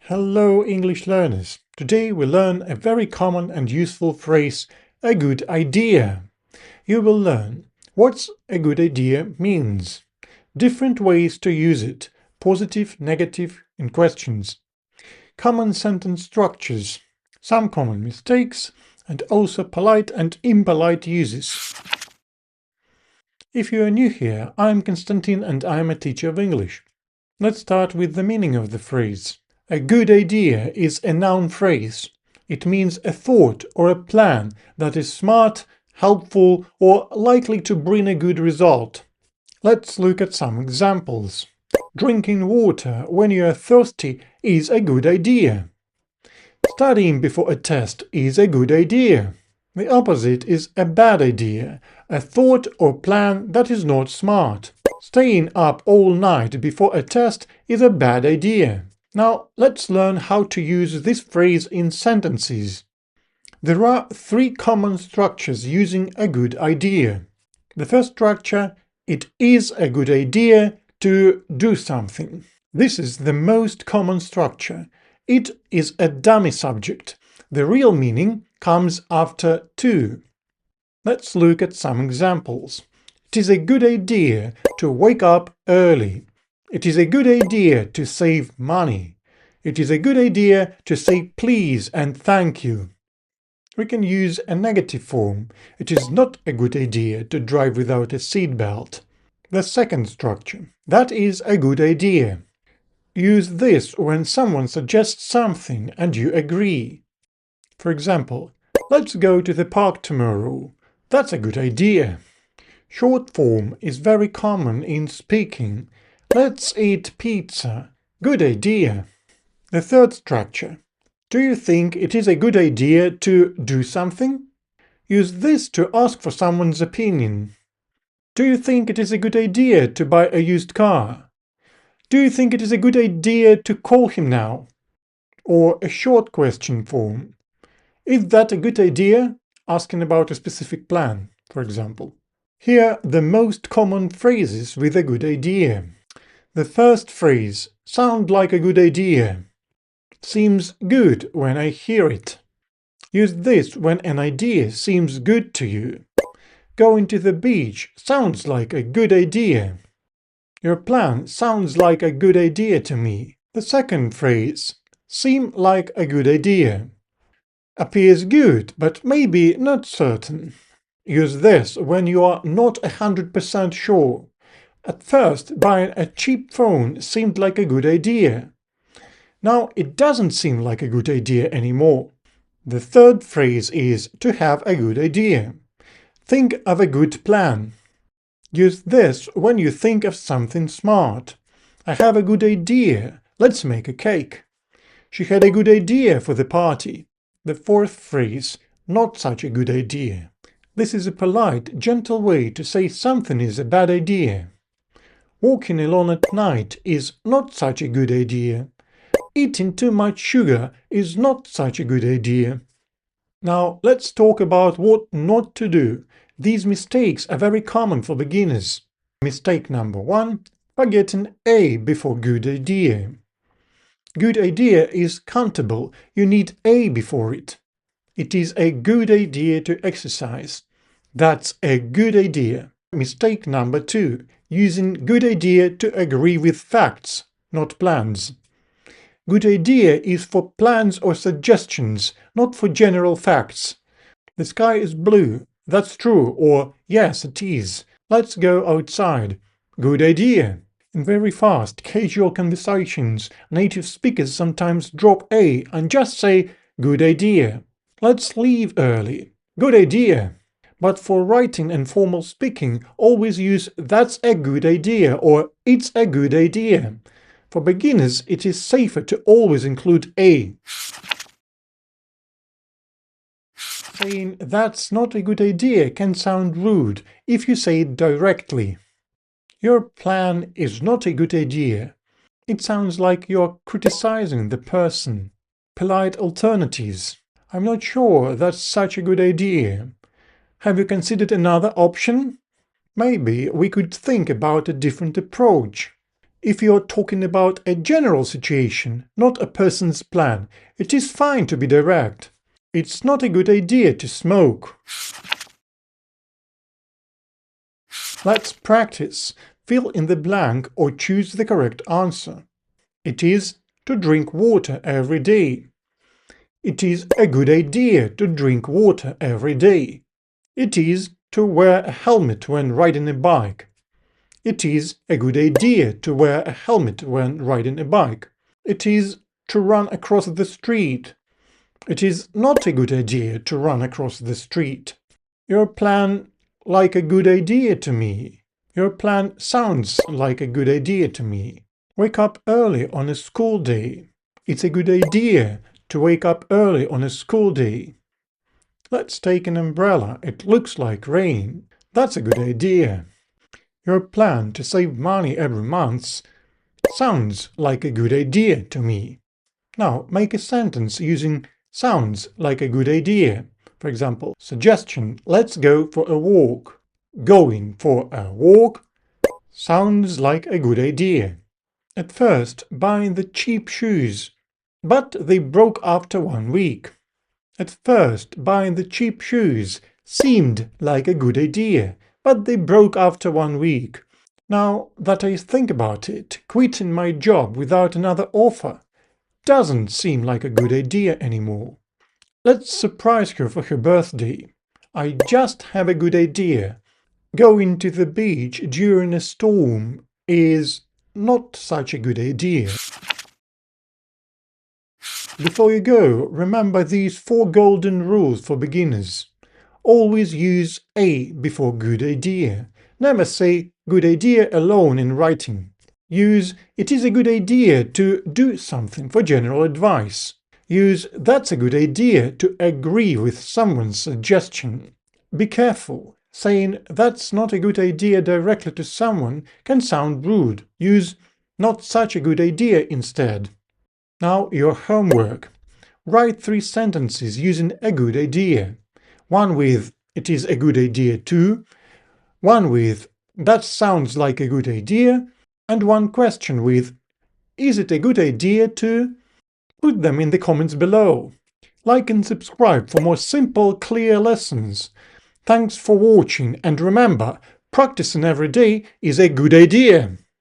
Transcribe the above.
Hello English learners! Today we learn a very common and useful phrase, a good idea. You will learn what a good idea means, different ways to use it, positive, negative, in questions, common sentence structures, some common mistakes, and also polite and impolite uses. If you are new here, I'm Konstantin and I'm a teacher of English. Let's start with the meaning of the phrase. A good idea is a noun phrase. It means a thought or a plan that is smart, helpful, or likely to bring a good result. Let's look at some examples. Drinking water when you are thirsty is a good idea. Studying before a test is a good idea. The opposite is a bad idea, a thought or plan that is not smart. Staying up all night before a test is a bad idea. Now, let's learn how to use this phrase in sentences. There are three common structures using a good idea. The first structure, it is a good idea to do something. This is the most common structure. It is a dummy subject. The real meaning comes after to. Let's look at some examples. It is a good idea to wake up early. It is a good idea to save money. It is a good idea to say please and thank you. We can use a negative form. It is not a good idea to drive without a seatbelt. The second structure. That is a good idea. Use this when someone suggests something and you agree. For example, let's go to the park tomorrow. That's a good idea. Short form is very common in speaking. Let's eat pizza. Good idea. The third structure. Do you think it is a good idea to do something? Use this to ask for someone's opinion. Do you think it is a good idea to buy a used car? Do you think it is a good idea to call him now? Or a short question form. Is that a good idea? Asking about a specific plan, for example. Here the most common phrases with a good idea. The first phrase, sound like a good idea. Seems good when I hear it. Use this when an idea seems good to you. Going to the beach sounds like a good idea. Your plan sounds like a good idea to me. The second phrase, seem like a good idea. Appears good, but maybe not certain. Use this when you are not 100% sure. At first, buying a cheap phone seemed like a good idea. Now it doesn't seem like a good idea anymore. The third phrase is to have a good idea. Think of a good plan. Use this when you think of something smart. I have a good idea. Let's make a cake. She had a good idea for the party. The fourth phrase, not such a good idea. This is a polite, gentle way to say something is a bad idea. Walking alone at night is not such a good idea. Eating too much sugar is not such a good idea. Now let's talk about what not to do. These mistakes are very common for beginners. Mistake number 1, forgetting a before good idea. Good idea is countable, you need a before it. It is a good idea to exercise. That's a good idea. Mistake number 2, using good idea to agree with facts, not plans. Good idea is for plans or suggestions, not for general facts. The sky is blue. That's true, or yes, it is. Let's go outside. Good idea. In very fast, casual conversations, native speakers sometimes drop a and just say, good idea. Let's leave early. Good idea. But for writing and formal speaking, always use that's a good idea or it's a good idea. For beginners, it is safer to always include a. Saying that's not a good idea can sound rude if you say it directly. Your plan is not a good idea. It sounds like you're criticizing the person. Polite alternatives. I'm not sure that's such a good idea. Have you considered another option? Maybe we could think about a different approach. If you're talking about a general situation, not a person's plan, it is fine to be direct. It's not a good idea to smoke. Let's practice. Fill in the blank or choose the correct answer. It is to drink water every day. It is a good idea to drink water every day. It is to wear a helmet when riding a bike. It is a good idea to wear a helmet when riding a bike. It is to run across the street. It is not a good idea to run across the street. Your plan like a good idea to me. Your plan sounds like a good idea to me. Wake up early on a school day. It's a good idea to wake up early on a school day. Let's take an umbrella. It looks like rain. That's a good idea. Your plan to save money every month sounds like a good idea to me. Now make a sentence using sounds like a good idea. For example, suggestion, let's go for a walk. Going for a walk sounds like a good idea. At first, buying the cheap shoes, but they broke after 1 week. At first, buying the cheap shoes seemed like a good idea, but they broke after 1 week. Now that I think about it, quitting my job without another offer doesn't seem like a good idea anymore. Let's surprise her for her birthday. I just have a good idea. Going to the beach during a storm is not such a good idea. Before you go, remember these 4 golden rules for beginners. Always use a before good idea. Never say good idea alone in writing. Use it is a good idea to do something for general advice. Use that's a good idea to agree with someone's suggestion. Be careful. Saying that's not a good idea directly to someone can sound rude. Use not such a good idea instead. Now your homework. Write 3 sentences using a good idea. One with it is a good idea too, one with that sounds like a good idea, and one question with is it a good idea to? Put them in the comments below. Like and subscribe for more simple, clear lessons. Thanks for watching, and remember, practicing every day is a good idea.